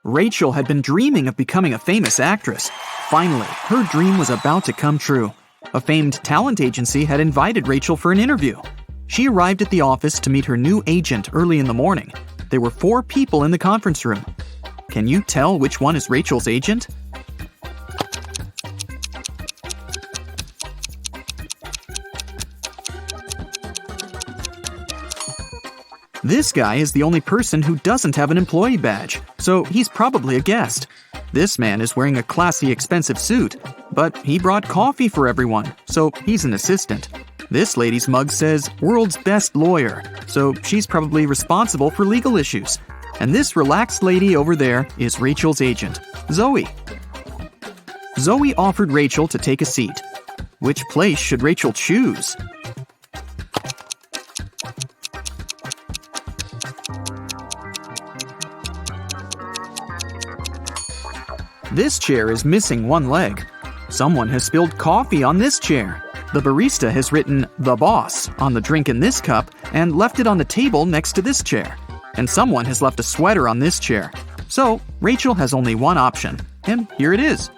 Rachel had been dreaming of becoming a famous actress. Finally, her dream was about to come true. A famed talent agency had invited Rachel for an interview. She arrived at the office to meet her new agent early in the morning. There were 4 people in the conference room. Can you tell which one is Rachel's agent? This guy is the only person who doesn't have an employee badge, so he's probably a guest. This man is wearing a classy, expensive suit, but he brought coffee for everyone, so he's an assistant. This lady's mug says "World's Best Lawyer," so she's probably responsible for legal issues. And this relaxed lady over there is Rachel's agent, Zoe. Zoe offered Rachel to take a seat. Which place should Rachel choose? This chair is missing one leg. Someone has spilled coffee on this chair. The barista has written "The Boss" on the drink in this cup and left it on the table next to this chair. And someone has left a sweater on this chair. So, Rachel has only one option, and here it is.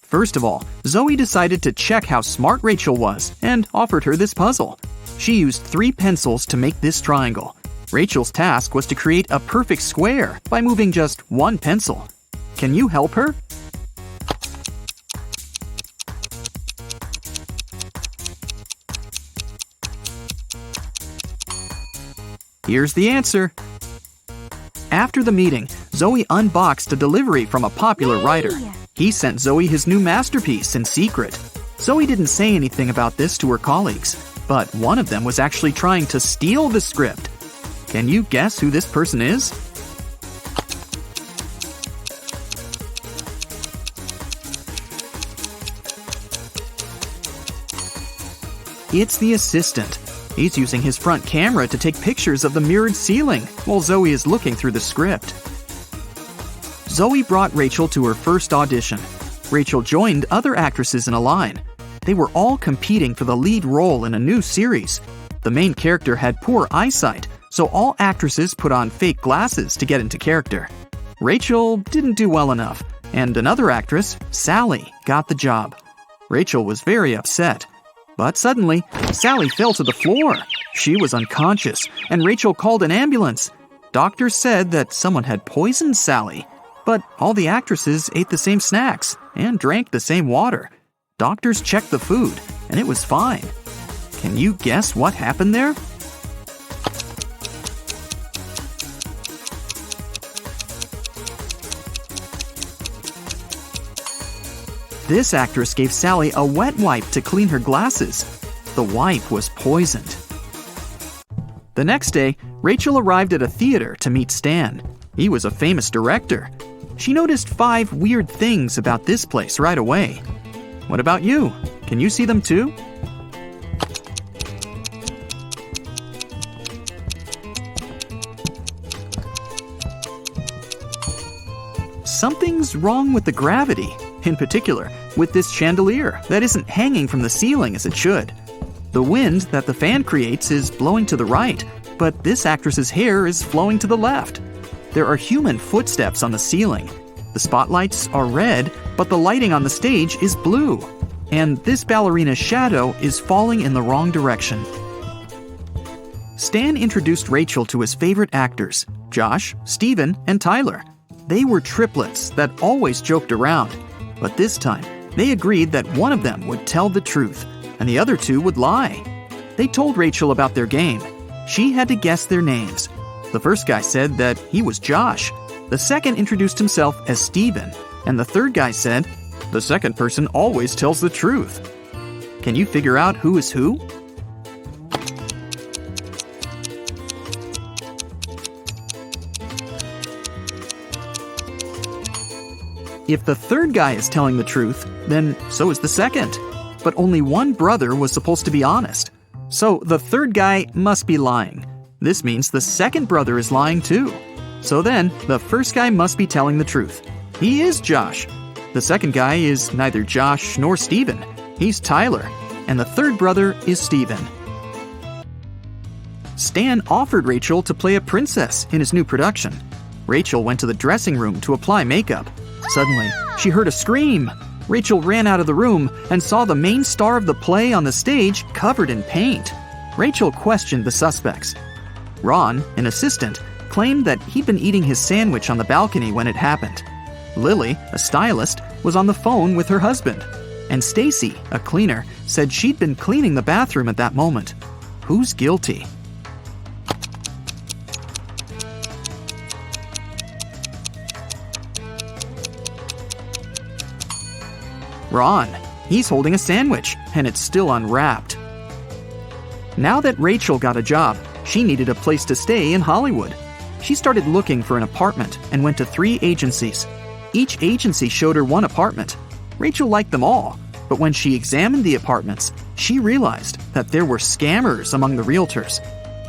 First of all, Zoe decided to check how smart Rachel was and offered her this puzzle. She used 3 pencils to make this triangle. Rachel's task was to create a perfect square by moving just 1 pencil. Can you help her? Here's the answer. After the meeting, Zoe unboxed a delivery from a popular writer. He sent Zoe his new masterpiece in secret. Zoe didn't say anything about this to her colleagues, but one of them was actually trying to steal the script. Can you guess who this person is? It's the assistant. He's using his front camera to take pictures of the mirrored ceiling while Zoe is looking through the script. Zoe brought Rachel to her first audition. Rachel joined other actresses in a line. They were all competing for the lead role in a new series. The main character had poor eyesight, so all actresses put on fake glasses to get into character. Rachel didn't do well enough, and another actress, Sally, got the job. Rachel was very upset. But suddenly, Sally fell to the floor. She was unconscious, and Rachel called an ambulance. Doctors said that someone had poisoned Sally. But all the actresses ate the same snacks and drank the same water. Doctors checked the food, and it was fine. Can you guess what happened there? This actress gave Sally a wet wipe to clean her glasses. The wipe was poisoned. The next day, Rachel arrived at a theater to meet Stan. He was a famous director. She noticed 5 weird things about this place right away. What about you? Can you see them too? Something's wrong with the gravity. In particular, with this chandelier that isn't hanging from the ceiling as it should. The wind that the fan creates is blowing to the right, but this actress's hair is flowing to the left. There are human footsteps on the ceiling. The spotlights are red, but the lighting on the stage is blue. And this ballerina's shadow is falling in the wrong direction. Stan introduced Rachel to his favorite actors, Josh, Steven, and Tyler. They were triplets that always joked around. But this time, they agreed that one of them would tell the truth, and the other 2 would lie. They told Rachel about their game. She had to guess their names. The first guy said that he was Josh. The second introduced himself as Steven, and the third guy said, "The second person always tells the truth." Can you figure out who is who? If the third guy is telling the truth, then so is the second. But only one brother was supposed to be honest. So the third guy must be lying. This means the second brother is lying too. So then, the first guy must be telling the truth. He is Josh. The second guy is neither Josh nor Steven. He's Tyler. And the third brother is Steven. Stan offered Rachel to play a princess in his new production. Rachel went to the dressing room to apply makeup. Suddenly, she heard a scream. Rachel ran out of the room and saw the main star of the play on the stage covered in paint. Rachel questioned the suspects. Ron, an assistant, claimed that he'd been eating his sandwich on the balcony when it happened. Lily, a stylist, was on the phone with her husband. And Stacy, a cleaner, said she'd been cleaning the bathroom at that moment. Who's guilty? Ron. He's holding a sandwich, and it's still unwrapped. Now that Rachel got a job, she needed a place to stay in Hollywood. She started looking for an apartment and went to 3 agencies. Each agency showed her one apartment. Rachel liked them all, but when she examined the apartments, she realized that there were scammers among the realtors.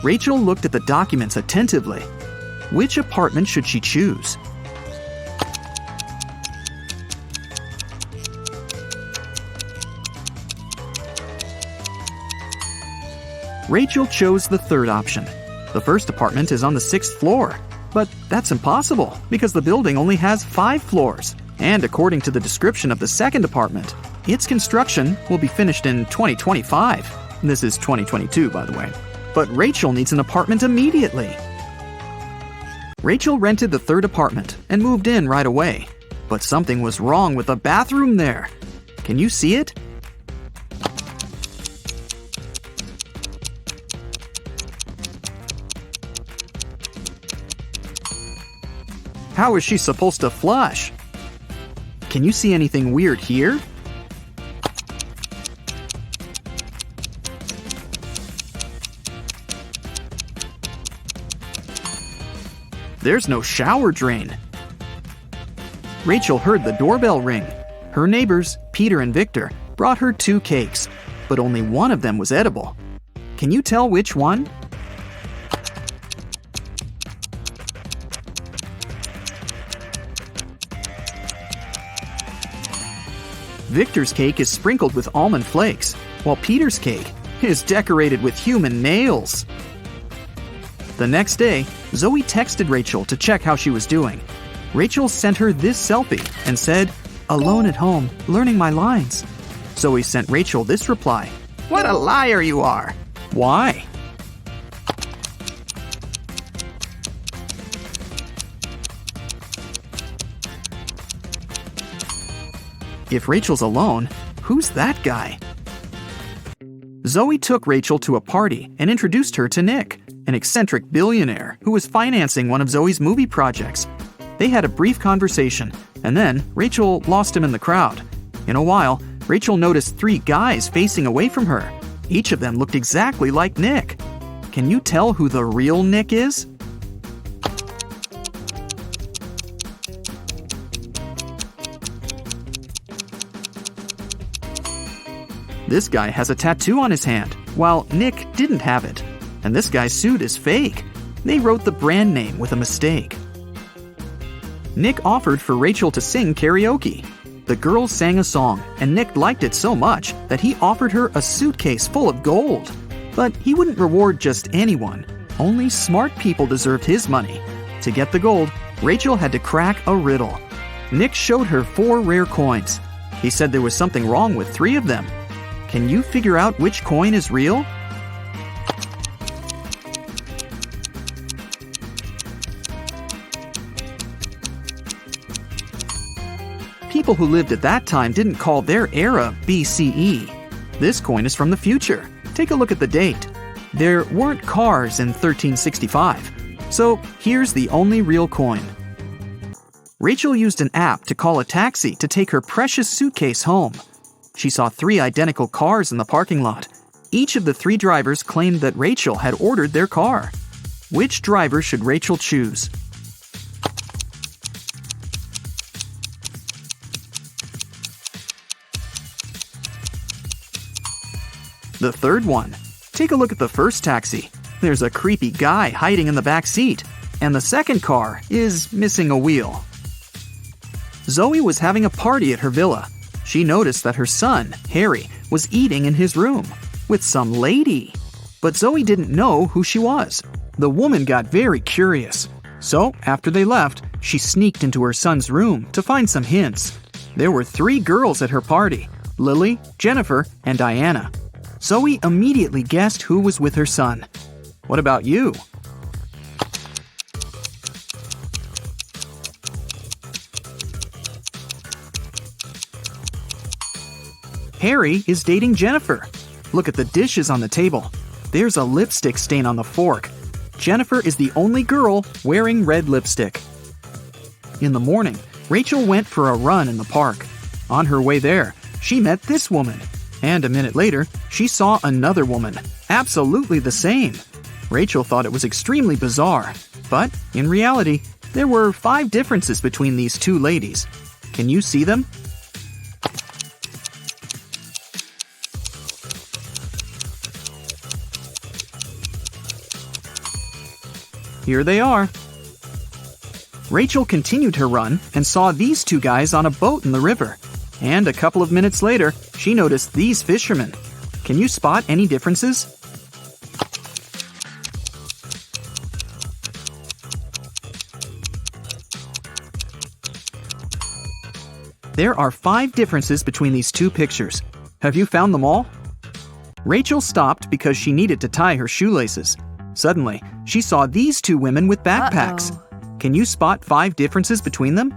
Rachel looked at the documents attentively. Which apartment should she choose? Rachel chose the third option. The first apartment is on the 6th floor. But that's impossible because the building only has 5 floors. And according to the description of the second apartment, its construction will be finished in 2025. This is 2022, by the way. But Rachel needs an apartment immediately. Rachel rented the third apartment and moved in right away. But something was wrong with the bathroom there. Can you see it? How is she supposed to flush? Can you see anything weird here? There's no shower drain. Rachel heard the doorbell ring. Her neighbors, Peter and Victor, brought her 2 cakes, but only one of them was edible. Can you tell which one? Victor's cake is sprinkled with almond flakes, while Peter's cake is decorated with human nails. The next day, Zoe texted Rachel to check how she was doing. Rachel sent her this selfie and said, "Alone at home, learning my lines." Zoe sent Rachel this reply, "What a liar you are." Why? If Rachel's alone, who's that guy? Zoe took Rachel to a party and introduced her to Nick, an eccentric billionaire who was financing one of Zoe's movie projects. They had a brief conversation, and then Rachel lost him in the crowd. In a while, Rachel noticed 3 guys facing away from her. Each of them looked exactly like Nick. Can you tell who the real Nick is? This guy has a tattoo on his hand, while Nick didn't have it. And this guy's suit is fake. They wrote the brand name with a mistake. Nick offered for Rachel to sing karaoke. The girls sang a song, and Nick liked it so much that he offered her a suitcase full of gold. But he wouldn't reward just anyone. Only smart people deserved his money. To get the gold, Rachel had to crack a riddle. Nick showed her 4 rare coins. He said there was something wrong with 3 of them. Can you figure out which coin is real? People who lived at that time didn't call their era BCE. This coin is from the future. Take a look at the date. There weren't cars in 1365. So here's the only real coin. Rachel used an app to call a taxi to take her precious suitcase home. She saw 3 identical cars in the parking lot. Each of the 3 drivers claimed that Rachel had ordered their car. Which driver should Rachel choose? The third one. Take a look at the first taxi. There's a creepy guy hiding in the back seat, and the second car is missing a wheel. Zoe was having a party at her villa. She noticed that her son, Harry, was eating in his room with some lady. But Zoe didn't know who she was. The woman got very curious. So, after they left, she sneaked into her son's room to find some hints. There were 3 girls at her party: Lily, Jennifer, and Diana. Zoe immediately guessed who was with her son. What about you? Harry is dating Jennifer. Look at the dishes on the table. There's a lipstick stain on the fork. Jennifer is the only girl wearing red lipstick. In the morning, Rachel went for a run in the park. On her way there, she met this woman. And a minute later, she saw another woman, absolutely the same. Rachel thought it was extremely bizarre. But, in reality, there were 5 differences between these 2 ladies. Can you see them? Here they are. Rachel continued her run and saw these 2 guys on a boat in the river. And a couple of minutes later, she noticed these fishermen. Can you spot any differences? There are 5 differences between these 2 pictures. Have you found them all? Rachel stopped because she needed to tie her shoelaces. Suddenly, she saw these 2 women with backpacks. Can you spot 5 differences between them?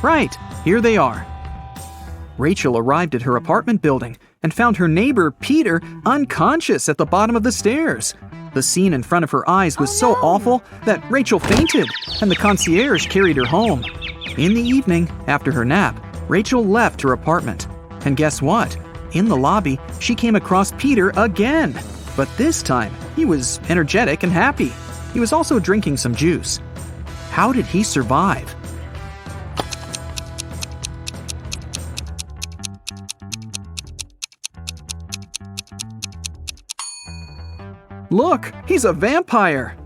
Right, here they are. Rachel arrived at her apartment building and found her neighbor, Peter, unconscious at the bottom of the stairs. The scene in front of her eyes was so awful that Rachel fainted, and the concierge carried her home. In the evening, after her nap, Rachel left her apartment. And guess what? In the lobby, she came across Peter again. But this time, he was energetic and happy. He was also drinking some juice. How did he survive? Look, he's a vampire!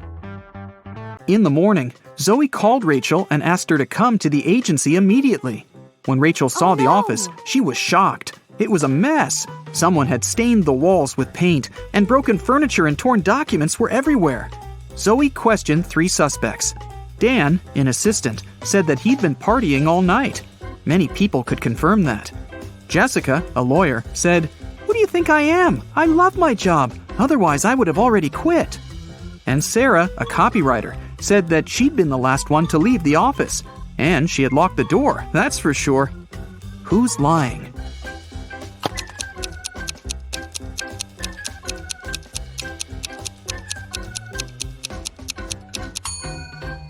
In the morning, Zoe called Rachel and asked her to come to the agency immediately. When Rachel saw the office, she was shocked. It was a mess. Someone had stained the walls with paint, and broken furniture and torn documents were everywhere. Zoe questioned 3 suspects. Dan, an assistant, said that he'd been partying all night. Many people could confirm that. Jessica, a lawyer, said, "Who do you think I am? I love my job. Otherwise, I would have already quit." And Sarah, a copywriter, said that she'd been the last one to leave the office. And she had locked the door, that's for sure. Who's lying?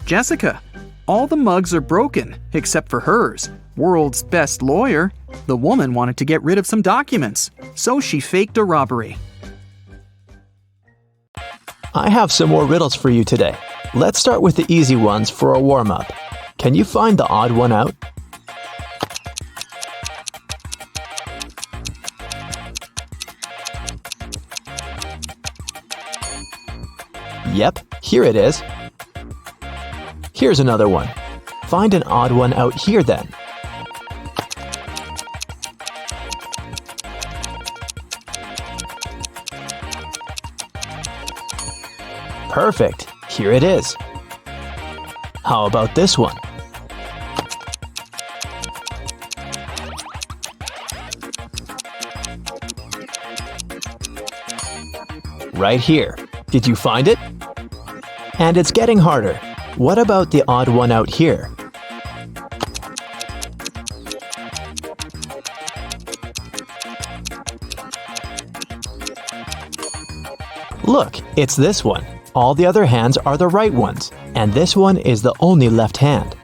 Jessica. All the mugs are broken, except for hers. World's best lawyer. The woman wanted to get rid of some documents, so she faked a robbery. I have some more riddles for you today. Let's start with the easy ones for a warm-up. Can you find the odd one out? Yep, here it is. Here's another one. Find an odd one out here then. Perfect, here it is. How about this one? Right here. Did you find it? And it's getting harder. What about the odd one out here? Look, it's this one. All the other hands are the right ones, and this one is the only left hand.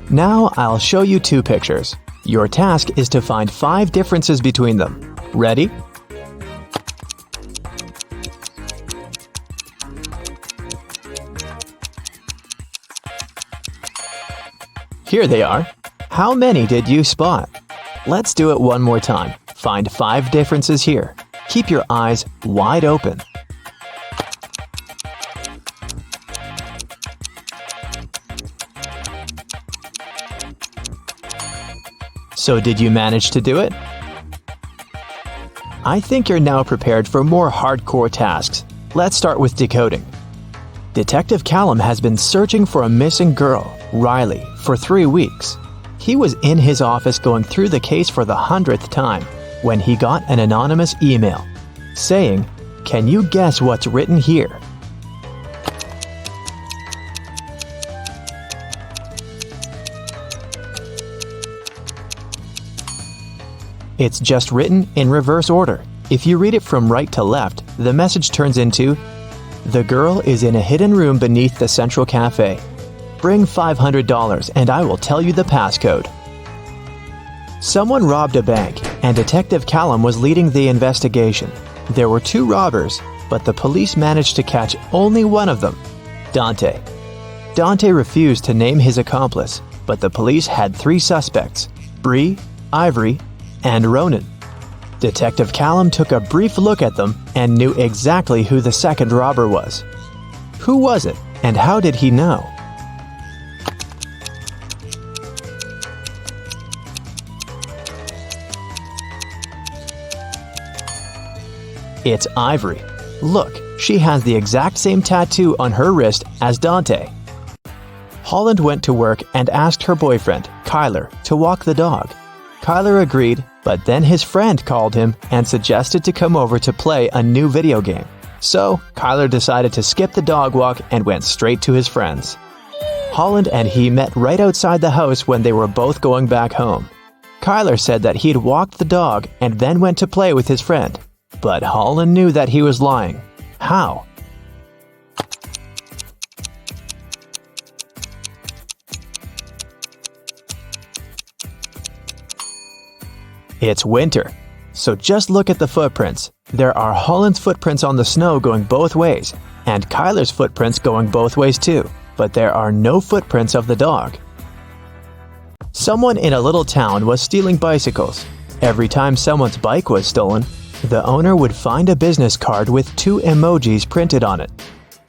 Now I'll show you 2 pictures. Your task is to find 5 differences between them. Ready? Here they are. How many did you spot? Let's do it one more time. Find 5 differences here. Keep your eyes wide open. So did you manage to do it? I think you're now prepared for more hardcore tasks. Let's start with decoding. Detective Callum has been searching for a missing girl, Riley, for 3 weeks. He was in his office going through the case for the 100th time when he got an anonymous email saying, "Can you guess what's written here?" It's just written in reverse order. If you read it from right to left, the message turns into, "The girl is in a hidden room beneath the Central Cafe. Bring $500 and I will tell you the passcode." Someone robbed a bank, and Detective Callum was leading the investigation. There were 2 robbers, but the police managed to catch only one of them, Dante. Dante refused to name his accomplice, but the police had 3 suspects, Bree, Ivory, and Ronan. Detective Callum took a brief look at them and knew exactly who the second robber was. Who was it, and how did he know? It's Ivory. Look, she has the exact same tattoo on her wrist as Dante. Holland went to work and asked her boyfriend, Kyler, to walk the dog. Kyler agreed, but then his friend called him and suggested to come over to play a new video game. So, Kyler decided to skip the dog walk and went straight to his friends. Holland and he met right outside the house when they were both going back home. Kyler said that he'd walked the dog and then went to play with his friend. But Holland knew that he was lying. How? It's winter. So just look at the footprints. There are Holland's footprints on the snow going both ways, and Kyler's footprints going both ways too, but there are no footprints of the dog. Someone in a little town was stealing bicycles. Every time someone's bike was stolen, the owner would find a business card with 2 emojis printed on it.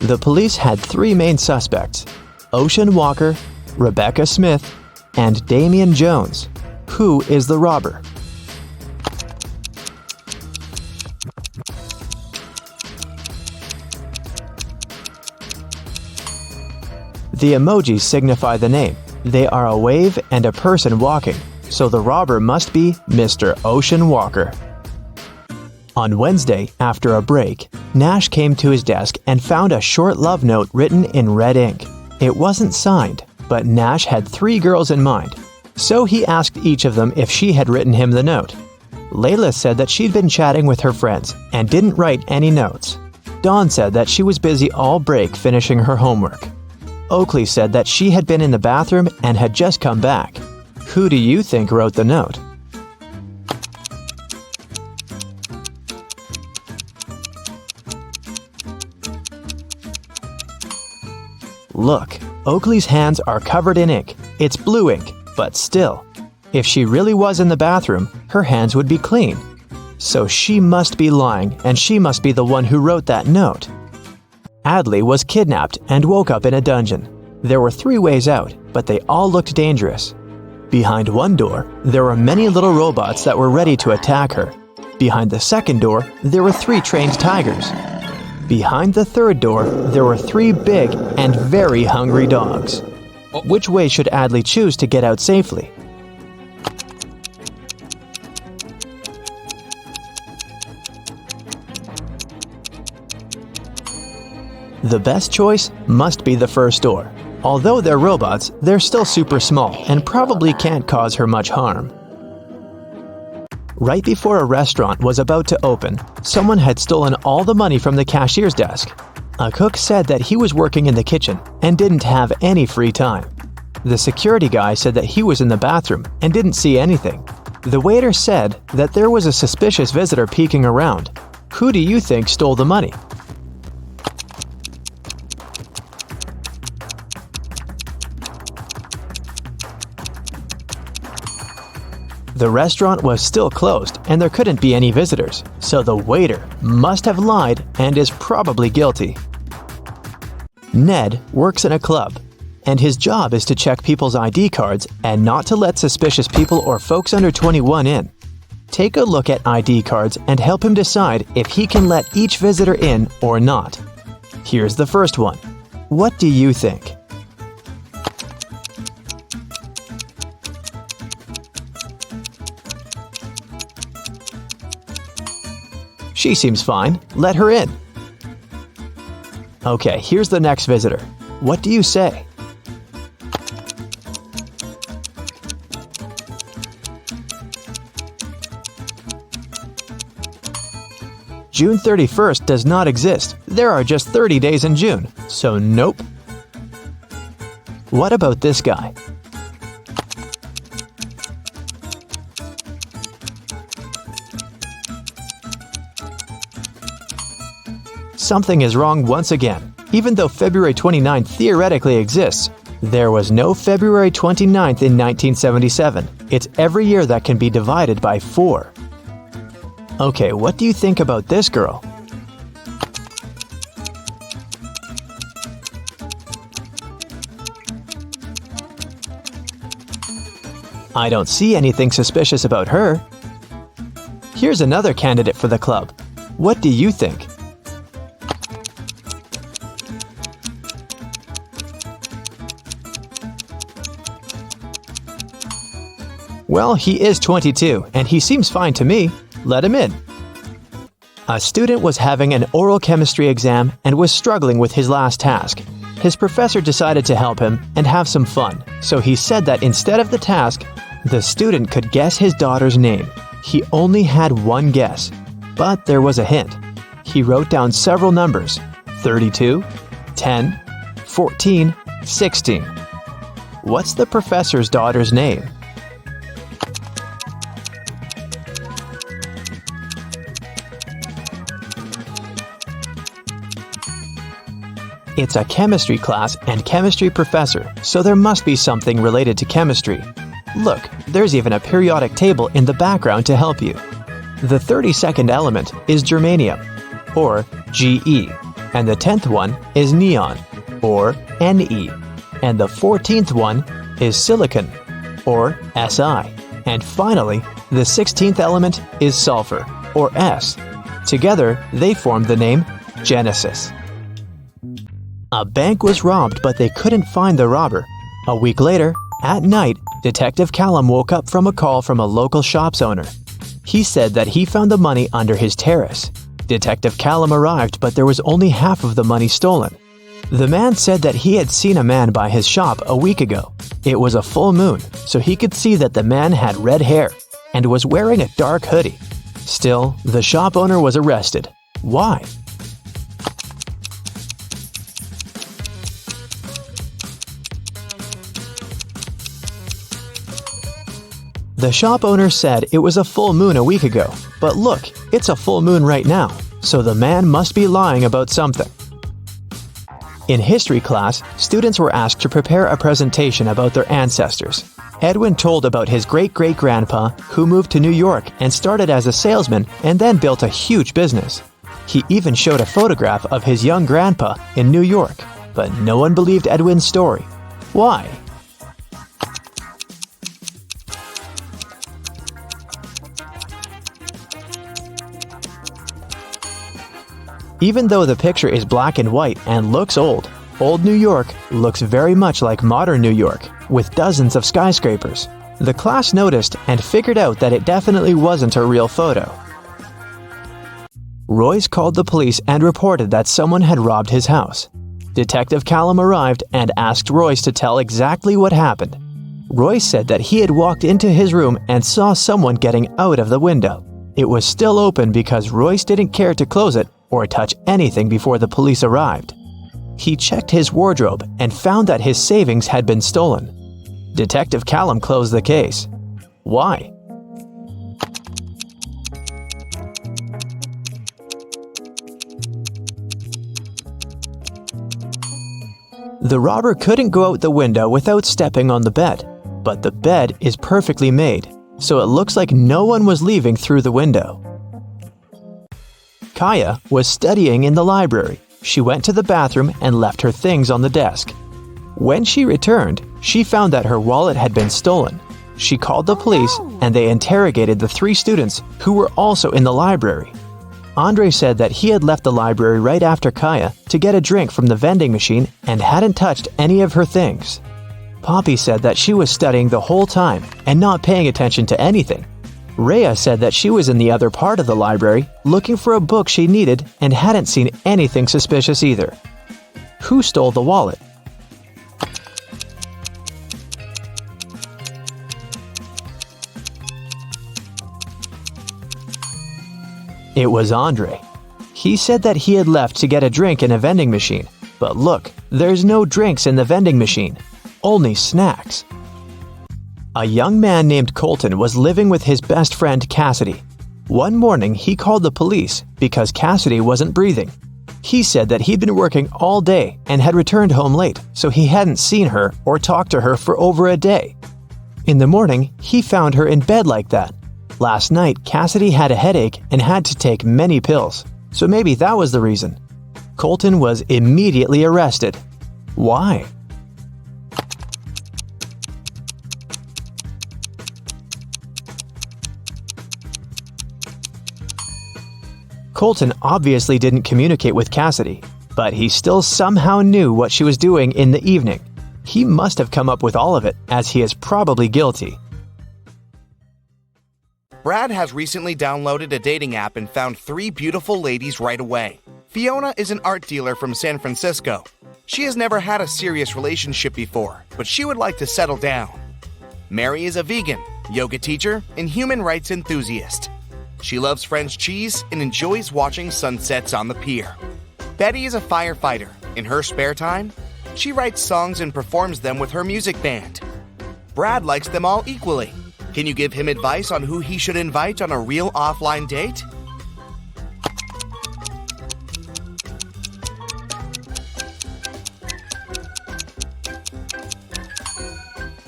The police had 3 main suspects, Ocean Walker, Rebecca Smith, and Damian Jones. Who is the robber? The emojis signify the name. They are a wave and a person walking, so the robber must be Mr. Ocean Walker. On Wednesday, after a break, Nash came to his desk and found a short love note written in red ink. It wasn't signed, but Nash had 3 girls in mind, so he asked each of them if she had written him the note. Layla said that she'd been chatting with her friends and didn't write any notes. Dawn said that she was busy all break finishing her homework. Oakley said that she had been in the bathroom and had just come back. Who do you think wrote the note? Look, Oakley's hands are covered in ink. It's blue ink, but still. If she really was in the bathroom, her hands would be clean. So she must be lying, and she must be the one who wrote that note. Adley was kidnapped and woke up in a dungeon. There were 3 ways out, but they all looked dangerous. Behind one door, there were many little robots that were ready to attack her. Behind the second door, there were 3 trained tigers. Behind the third door, there were 3 big and very hungry dogs. Which way should Adley choose to get out safely? The best choice must be the first door. Although they're robots, they're still super small and probably can't cause her much harm. Right before a restaurant was about to open, someone had stolen all the money from the cashier's desk. A cook said that he was working in the kitchen and didn't have any free time. The security guy said that he was in the bathroom and didn't see anything. The waiter said that there was a suspicious visitor peeking around. Who do you think stole the money? The restaurant was still closed and there couldn't be any visitors, so the waiter must have lied and is probably guilty. Ned works in a club. and his job is to check people's ID cards and not to let suspicious people or folks under 21 in. Take a look at ID cards and help him decide if he can let each visitor in or not. Here's the first one. What do you think? She seems fine. Let her in. Okay, here's the next visitor. What do you say? June 31st does not exist. There are just 30 days in June, so nope. What about this guy? Something is wrong once again. Even though February 29th theoretically exists, there was no February 29th in 1977. It's every year that can be divided by 4. Okay, what do you think about this girl? I don't see anything suspicious about her. Here's another candidate for the club. What do you think? Well, he is 22, and he seems fine to me. Let him in. A student was having an oral chemistry exam and was struggling with his last task. His professor decided to help him and have some fun, so he said that instead of the task, the student could guess his daughter's name. He only had one guess, but there was a hint. He wrote down several numbers: 32, 10, 14, 16. What's the professor's daughter's name? It's a chemistry class and chemistry professor, so there must be something related to chemistry. Look, there's even a periodic table in the background to help you. The 32nd element is germanium, or Ge, and the 10th one is neon, or Ne, and the 14th one is silicon, or Si, and finally, the 16th element is sulfur, or S. Together, they form the name Genesis. A bank was robbed, but they couldn't find the robber. A week later, at night, Detective Callum woke up from a call from a local shop's owner. He said that he found the money under his terrace. Detective Callum arrived, but there was only half of the money stolen. The man said that he had seen a man by his shop a week ago. It was a full moon, so he could see that the man had red hair and was wearing a dark hoodie. Still, the shop owner was arrested. Why? The shop owner said it was a full moon a week ago, but look, it's a full moon right now, so the man must be lying about something. In history class, students were asked to prepare a presentation about their ancestors. Edwin told about his great-great-grandpa who moved to New York and started as a salesman and then built a huge business. He even showed a photograph of his young grandpa in New York, but no one believed Edwin's story. Why? Even though the picture is black and white and looks old, old New York looks very much like modern New York, with dozens of skyscrapers. The class noticed and figured out that it definitely wasn't a real photo. Royce called the police and reported that someone had robbed his house. Detective Callum arrived and asked Royce to tell exactly what happened. Royce said that he had walked into his room and saw someone getting out of the window. It was still open because Royce didn't care to close it or touch anything before the police arrived. He checked his wardrobe and found that his savings had been stolen. Detective Callum closed the case. Why? The robber couldn't go out the window without stepping on the bed, but the bed is perfectly made, so it looks like no one was leaving through the window. Kaya was studying in the library. She went to the bathroom and left her things on the desk. When she returned, she found that her wallet had been stolen. She called the police and they interrogated the 3 students who were also in the library. Andre said that he had left the library right after Kaya to get a drink from the vending machine and hadn't touched any of her things. Poppy said that she was studying the whole time and not paying attention to anything. Rhea said that she was in the other part of the library looking for a book she needed and hadn't seen anything suspicious either. Who stole the wallet? It was Andre. He said that he had left to get a drink in a vending machine, but look, there's no drinks in the vending machine, only snacks. A young man named Colton was living with his best friend Cassidy. One morning, he called the police because Cassidy wasn't breathing. He said that he'd been working all day and had returned home late, so he hadn't seen her or talked to her for over a day. In the morning, he found her in bed like that. Last night, Cassidy had a headache and had to take many pills, so maybe that was the reason. Colton was immediately arrested. Why? Colton obviously didn't communicate with Cassidy, but he still somehow knew what she was doing in the evening. He must have come up with all of it, as he is probably guilty. Brad has recently downloaded a dating app and found 3 beautiful ladies right away. Fiona is an art dealer from San Francisco. She has never had a serious relationship before, but she would like to settle down. Mary is a vegan, yoga teacher, and human rights enthusiast. She loves French cheese and enjoys watching sunsets on the pier. Betty is a firefighter. In her spare time, she writes songs and performs them with her music band. Brad likes them all equally. Can you give him advice on who he should invite on a real offline date?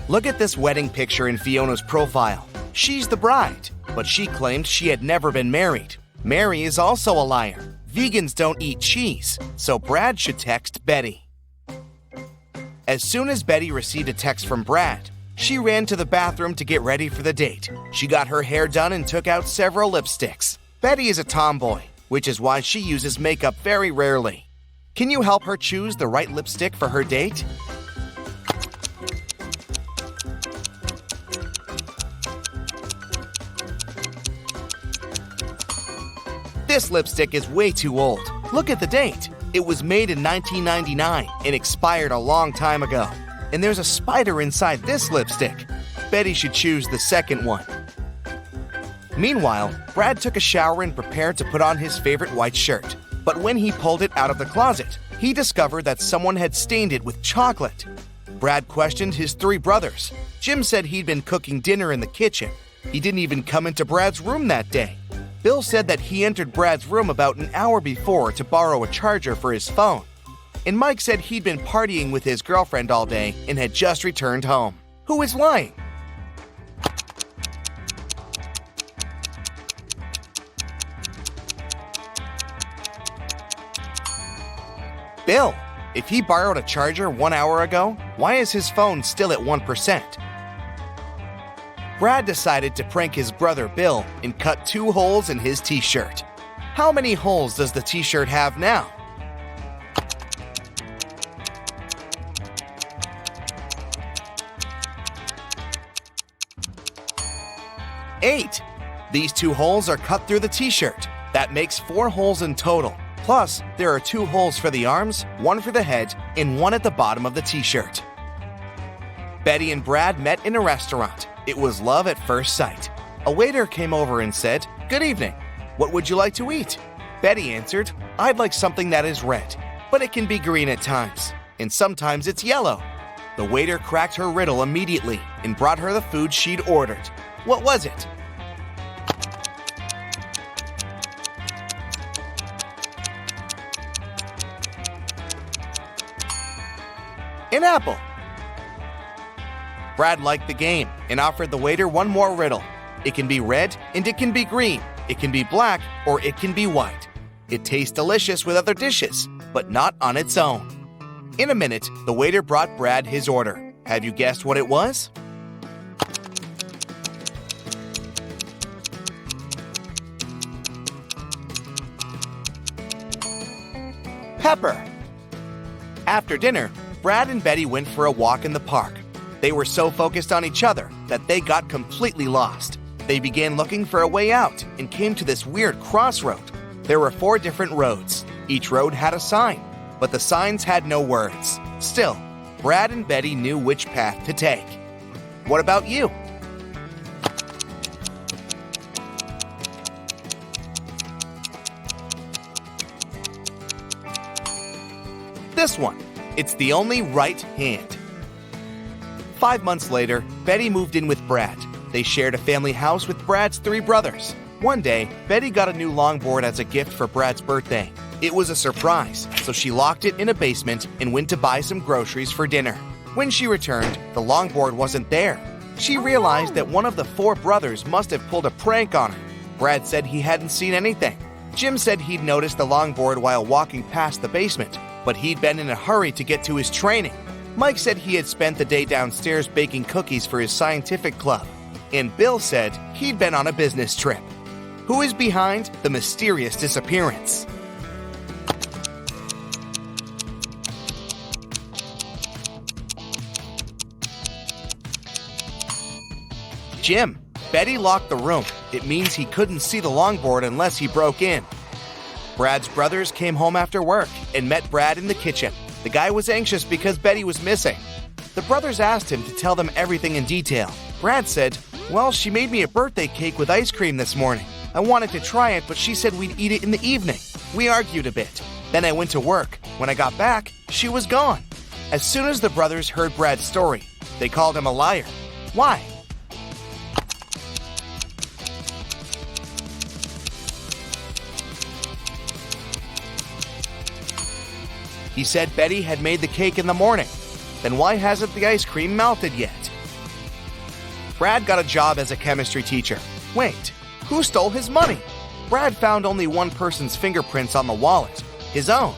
Look at this wedding picture in Fiona's profile. She's the bride, but she claimed she had never been married. Mary is also a liar. Vegans don't eat cheese, so Brad should text Betty. As soon as Betty received a text from Brad, she ran to the bathroom to get ready for the date. She got her hair done and took out several lipsticks. Betty is a tomboy, which is why she uses makeup very rarely. Can you help her choose the right lipstick for her date? This lipstick is way too old. Look at the date. It was made in 1999 and expired a long time ago. And there's a spider inside this lipstick. Betty should choose the second one. Meanwhile, Brad took a shower and prepared to put on his favorite white shirt. But when he pulled it out of the closet, he discovered that someone had stained it with chocolate. Brad questioned his 3 brothers. Jim said he'd been cooking dinner in the kitchen. He didn't even come into Brad's room that day. Bill said that he entered Brad's room about an hour before to borrow a charger for his phone. And Mike said he'd been partying with his girlfriend all day and had just returned home. Who is lying? Bill. If he borrowed a charger 1 hour ago, why is his phone still at 1%? Brad decided to prank his brother Bill and cut 2 holes in his t-shirt. How many holes does the t-shirt have now? 8. These 2 holes are cut through the t-shirt. That makes 4 holes in total. Plus, there are 2 holes for the arms, 1 for the head, and 1 at the bottom of the t-shirt. Betty and Brad met in a restaurant. It was love at first sight. A waiter came over and said, "Good evening. What would you like to eat?" Betty answered, "I'd like something that is red, but it can be green at times, and sometimes it's yellow." The waiter cracked her riddle immediately and brought her the food she'd ordered. What was it? An apple. Brad liked the game and offered the waiter one more riddle. It can be red and it can be green. It can be black or it can be white. It tastes delicious with other dishes, but not on its own. In a minute, the waiter brought Brad his order. Have you guessed what it was? Pepper. After dinner, Brad and Betty went for a walk in the park. They were so focused on each other that they got completely lost. They began looking for a way out and came to this weird crossroad. There were 4 different roads. Each road had a sign, but the signs had no words. Still, Brad and Betty knew which path to take. What about you? This one. It's the only right hand. 5 months later, Betty moved in with Brad. They shared a family house with Brad's 3 brothers. One day, Betty got a new longboard as a gift for Brad's birthday. It was a surprise, so she locked it in a basement and went to buy some groceries for dinner. When she returned, the longboard wasn't there. She realized that one of the 4 brothers must have pulled a prank on her. Brad said he hadn't seen anything. Jim said he'd noticed the longboard while walking past the basement, but he'd been in a hurry to get to his training. Mike said he had spent the day downstairs baking cookies for his scientific club. And Bill said he'd been on a business trip. Who is behind the mysterious disappearance? Jim. Betty locked the room. It means he couldn't see the longboard unless he broke in. Brad's brothers came home after work and met Brad in the kitchen. The guy was anxious because Betty was missing. The brothers asked him to tell them everything in detail. Brad said, "Well, she made me a birthday cake with ice cream this morning. I wanted to try it, but she said we'd eat it in the evening. We argued a bit. Then I went to work. When I got back, she was gone." As soon as the brothers heard Brad's story, they called him a liar. Why? He said Betty had made the cake in the morning. Then why hasn't the ice cream melted yet? Brad got a job as a chemistry teacher. Wait, who stole his money? Brad found only one person's fingerprints on the wallet, his own.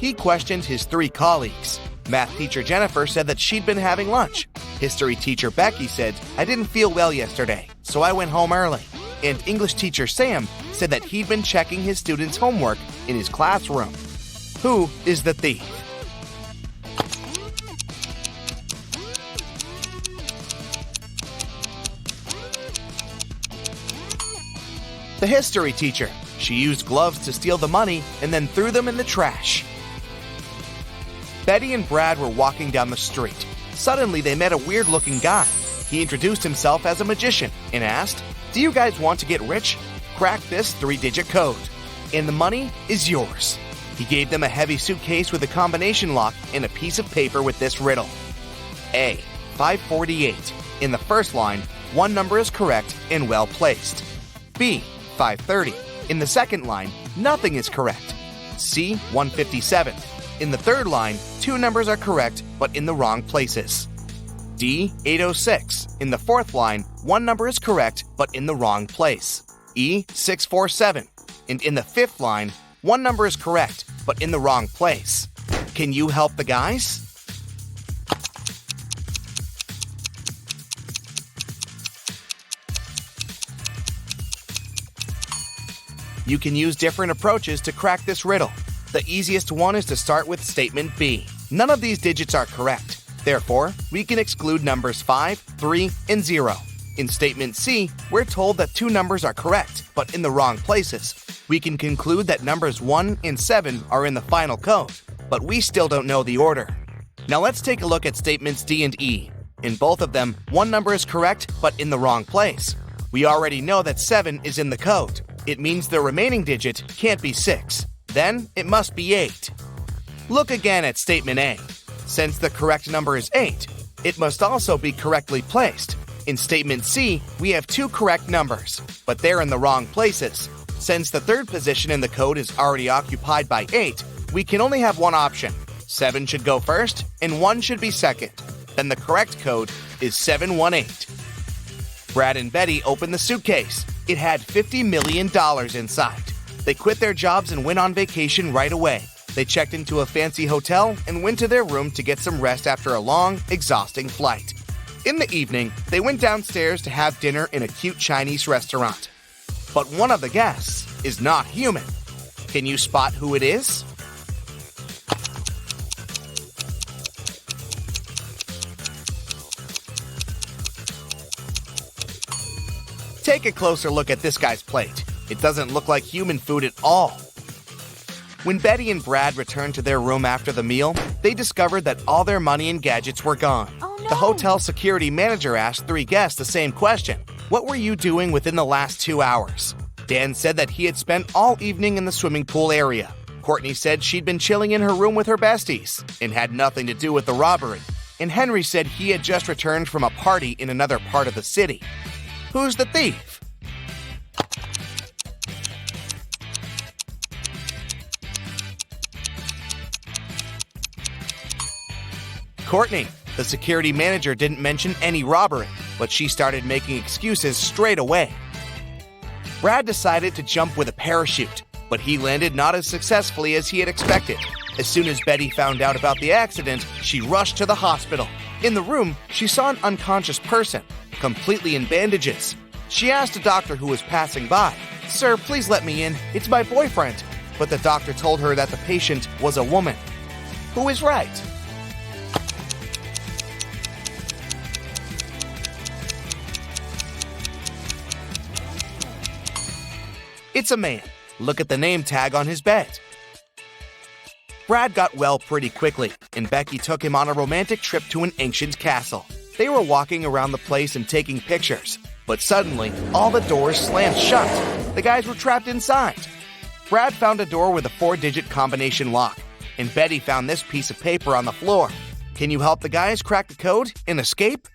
He questioned his 3 colleagues. Math teacher Jennifer said that she'd been having lunch. History teacher Becky said, "I didn't feel well yesterday, so I went home early." And English teacher Sam said that he'd been checking his students' homework in his classroom. Who is the thief? The history teacher. She used gloves to steal the money and then threw them in the trash. Betty and Brad were walking down the street. Suddenly, they met a weird-looking guy. He introduced himself as a magician and asked, "Do you guys want to get rich? Crack this 3-digit code, and the money is yours." He gave them a heavy suitcase with a combination lock and a piece of paper with this riddle. A. 548. In the first line, one number is correct and well placed. B. 530. In the second line, nothing is correct. C. 157. In the third line, 2 numbers are correct but in the wrong places. D. 806. In the fourth line, 1 number is correct but in the wrong place. E. 647. And in the fifth line, 1 number is correct but in the wrong place. Can you help the guys? You can use different approaches to crack this riddle. The easiest one is to start with statement B. None of these digits are correct. Therefore, we can exclude numbers 5, 3, and 0. In statement C, we're told that 2 numbers are correct, but in the wrong places. We can conclude that numbers 1 and 7 are in the final code, but we still don't know the order. Now let's take a look at statements D and E. In both of them, 1 number is correct, but in the wrong place. We already know that 7 is in the code. It means the remaining digit can't be 6. Then it must be 8. Look again at statement A. Since the correct number is 8, it must also be correctly placed. In statement C, we have 2 correct numbers, but they're in the wrong places. Since the third position in the code is already occupied by 8, we can only have one option. 7 should go first, and 1 should be second. Then the correct code is 718. Brad and Betty opened the suitcase. It had $50 million inside. They quit their jobs and went on vacation right away. They checked into a fancy hotel and went to their room to get some rest after a long, exhausting flight. In the evening, they went downstairs to have dinner in a cute Chinese restaurant. But one of the guests is not human. Can you spot who it is? Take a closer look at this guy's plate. It doesn't look like human food at all. When Betty and Brad returned to their room after the meal, they discovered that all their money and gadgets were gone. Oh, no. The hotel security manager asked 3 guests the same question. What were you doing within the last 2 hours? Dan said that he had spent all evening in the swimming pool area. Courtney said she'd been chilling in her room with her besties and had nothing to do with the robbery. And Henry said he had just returned from a party in another part of the city. Who's the thief? Courtney. The security manager didn't mention any robbery, but she started making excuses straight away. Brad decided to jump with a parachute, but he landed not as successfully as he had expected. As soon as Betty found out about the accident, she rushed to the hospital. In the room, she saw an unconscious person, completely in bandages. She asked a doctor who was passing by, "Sir, please let me in. It's my boyfriend." But the doctor told her that the patient was a woman. Who is right? It's a man. Look at the name tag on his bed. Brad got well pretty quickly, and Becky took him on a romantic trip to an ancient castle. They were walking around the place and taking pictures, but suddenly, all the doors slammed shut. The guys were trapped inside. Brad found a door with a 4-digit combination lock, and Betty found this piece of paper on the floor. Can you help the guys crack the code and escape?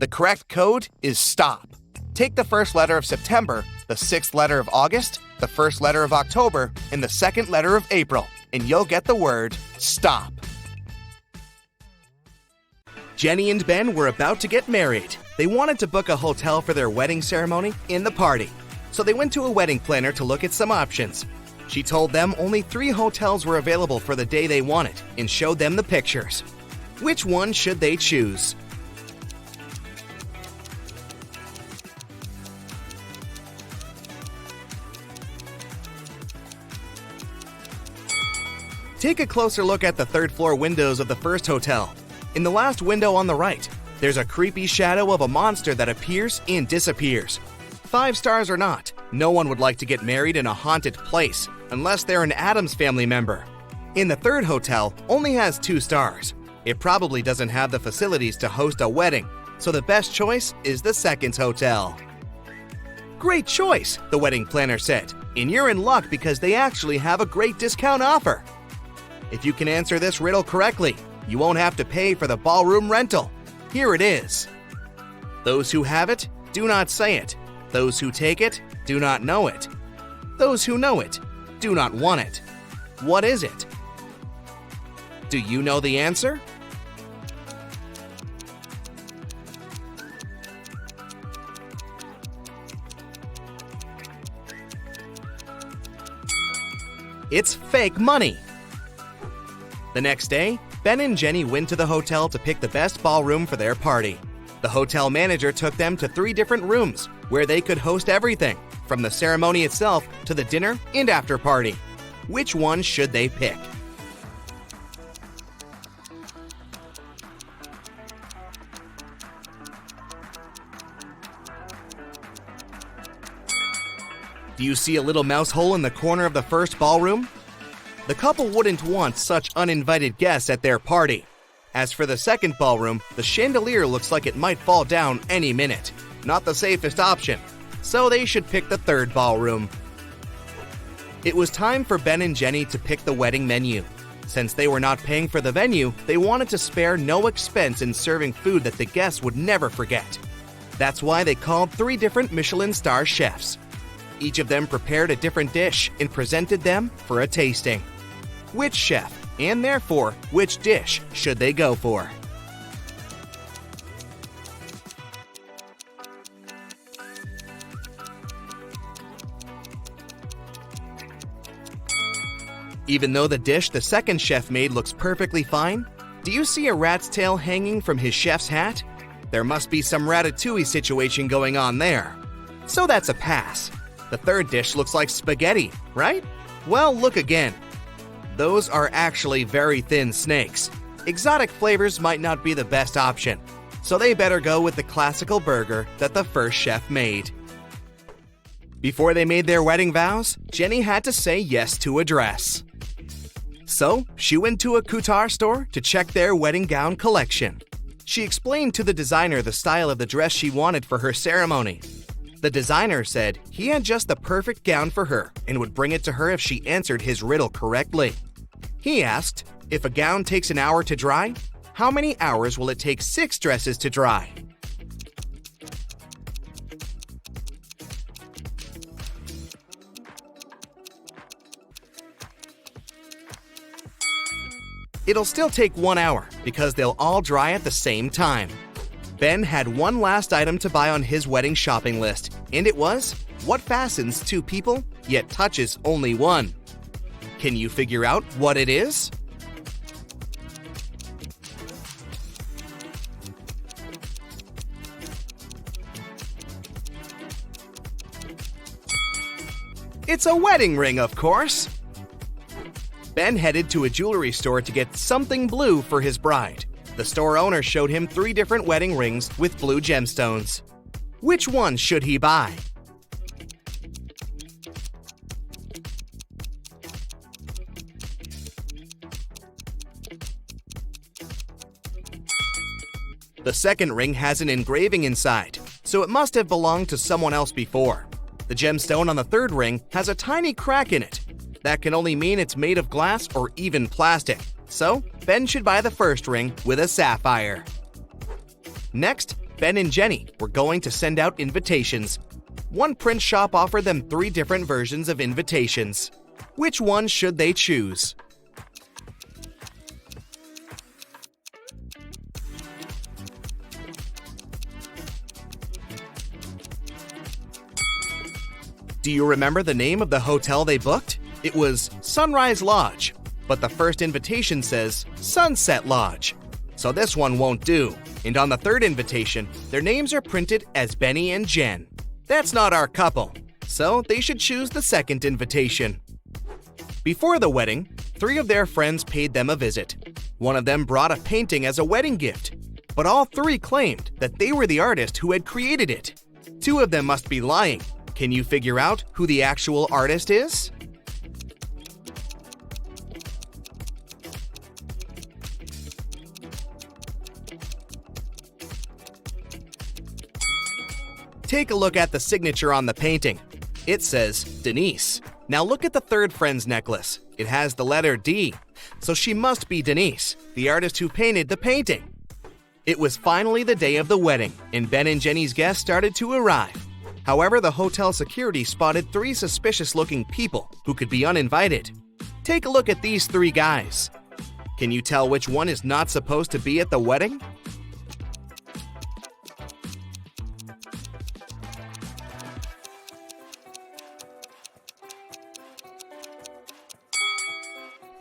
The correct code is stop. Take the first letter of September, the 6th letter of August, the first letter of October, and the 2nd letter of April, and you'll get the word stop. Jenny and Ben were about to get married. They wanted to book a hotel for their wedding ceremony and the party, so they went to a wedding planner to look at some options. She told them only 3 hotels were available for the day they wanted and showed them the pictures. Which one should they choose? Take a closer look at the 3rd floor windows of the first hotel. In the last window on the right, there's a creepy shadow of a monster that appears and disappears. 5 stars or not, no one would like to get married in a haunted place unless they're an Addams Family member. In the 3rd hotel, only has 2 stars. It probably doesn't have the facilities to host a wedding, so the best choice is the 2nd hotel. Great choice, the wedding planner said, and you're in luck because they actually have a great discount offer. If you can answer this riddle correctly, you won't have to pay for the ballroom rental. Here it is. Those who have it, do not say it. Those who take it, do not know it. Those who know it, do not want it. What is it? Do you know the answer? It's fake money. The next day, Ben and Jenny went to the hotel to pick the best ballroom for their party. The hotel manager took them to 3 different rooms where they could host everything, from the ceremony itself to the dinner and after party. Which one should they pick? Do you see a little mouse hole in the corner of the first ballroom? The couple wouldn't want such uninvited guests at their party. As for the 2nd ballroom, the chandelier looks like it might fall down any minute. Not the safest option, so they should pick the 3rd ballroom. It was time for Ben and Jenny to pick the wedding menu. Since they were not paying for the venue, they wanted to spare no expense in serving food that the guests would never forget. That's why they called 3 different Michelin star chefs. Each of them prepared a different dish and presented them for a tasting. Which chef, and therefore, which dish should they go for? Even though the dish the second chef made looks perfectly fine, do you see a rat's tail hanging from his chef's hat? There must be some ratatouille situation going on there. So that's a pass. The third dish looks like spaghetti, right? Well, look again. Those are actually very thin snakes. Exotic flavors might not be the best option, so they better go with the classical burger that the first chef made. Before they made their wedding vows, Jenny had to say yes to a dress. So, she went to a couture store to check their wedding gown collection. She explained to the designer the style of the dress she wanted for her ceremony. The designer said he had just the perfect gown for her and would bring it to her if she answered his riddle correctly. He asked, if a gown takes an hour to dry, how many hours will it take 6 dresses to dry? It'll still take 1 hour because they'll all dry at the same time. Ben had one last item to buy on his wedding shopping list, and it was what fastens 2 people yet touches only one. Can you figure out what it is? It's a wedding ring, of course. Ben headed to a jewelry store to get something blue for his bride. The store owner showed him 3 different wedding rings with blue gemstones. Which one should he buy? The second ring has an engraving inside, so it must have belonged to someone else before. The gemstone on the third ring has a tiny crack in it. That can only mean it's made of glass or even plastic. So, Ben should buy the first ring with a sapphire. Next, Ben and Jenny were going to send out invitations. One print shop offered them 3 different versions of invitations. Which one should they choose? Do you remember the name of the hotel they booked? It was Sunrise Lodge, but the first invitation says Sunset Lodge. So this one won't do. And on the third invitation, their names are printed as Benny and Jen. That's not our couple, so they should choose the second invitation. Before the wedding, 3 of their friends paid them a visit. One of them brought a painting as a wedding gift, but all 3 claimed that they were the artist who had created it. 2 of them must be lying. Can you figure out who the actual artist is? Take a look at the signature on the painting. It says Denise. Now look at the third friend's necklace. It has the letter D, so she must be Denise, the artist who painted the painting. It was finally the day of the wedding, and Ben and Jenny's guests started to arrive. However, the hotel security spotted 3 suspicious-looking people who could be uninvited. Take a look at these 3 guys. Can you tell which one is not supposed to be at the wedding?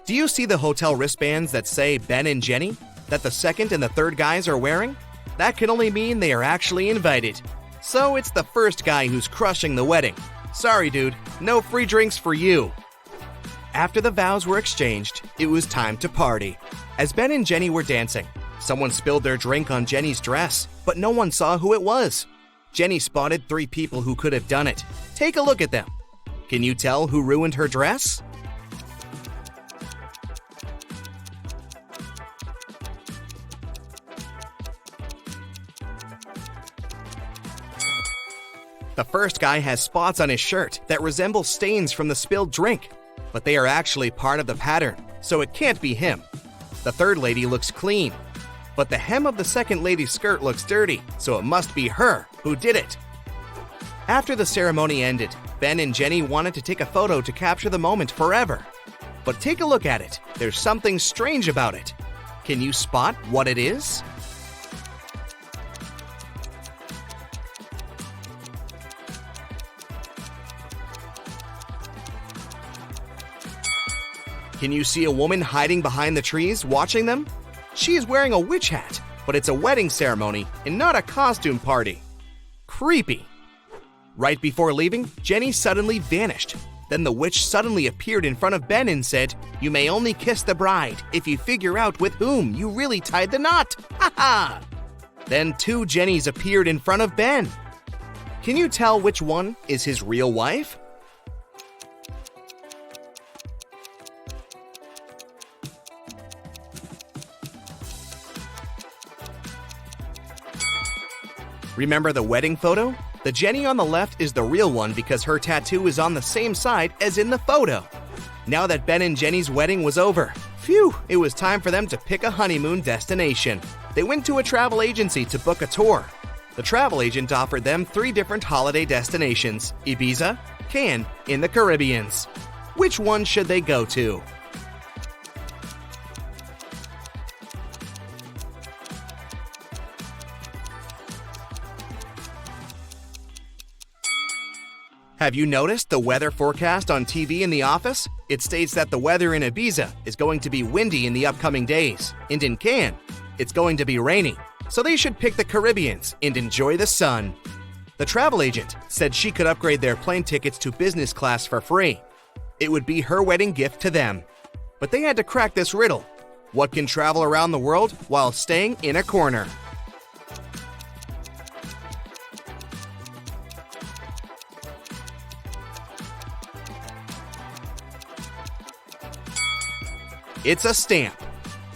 Do you see the hotel wristbands that say Ben and Jenny, that the second and the third guys are wearing? That can only mean they are actually invited. So it's the first guy who's crushing the wedding. Sorry, dude, no free drinks for you. After the vows were exchanged, it was time to party. As Ben and Jenny were dancing, someone spilled their drink on Jenny's dress, but no one saw who it was. Jenny spotted 3 people who could have done it. Take a look at them. Can you tell who ruined her dress? The first guy has spots on his shirt that resemble stains from the spilled drink, but they are actually part of the pattern, so it can't be him. The third lady looks clean, but the hem of the second lady's skirt looks dirty, so it must be her who did it. After the ceremony ended, Ben and Jenny wanted to take a photo to capture the moment forever. But take a look at it. There's something strange about it. Can you spot what it is? Can you see a woman hiding behind the trees watching them? She is wearing a witch hat, but it's a wedding ceremony and not a costume party. Creepy. Right before leaving, Jenny suddenly vanished. Then the witch suddenly appeared in front of Ben and said, "You may only kiss the bride if you figure out with whom you really tied the knot. Ha ha!" Then two Jennies appeared in front of Ben. Can you tell which one is his real wife? Remember the wedding photo? The Jenny on the left is the real one because her tattoo is on the same side as in the photo. Now that Ben and Jenny's wedding was over, phew, it was time for them to pick a honeymoon destination. They went to a travel agency to book a tour. The travel agent offered them 3 different holiday destinations: Ibiza, Cannes, in the Caribbeans. Which one should they go to? Have you noticed the weather forecast on TV in the office? It states that the weather in Ibiza is going to be windy in the upcoming days, and in Cannes, it's going to be rainy. So they should pick the Caribbeans and enjoy the sun. The travel agent said she could upgrade their plane tickets to business class for free. It would be her wedding gift to them. But they had to crack this riddle. What can travel around the world while staying in a corner? It's a stamp.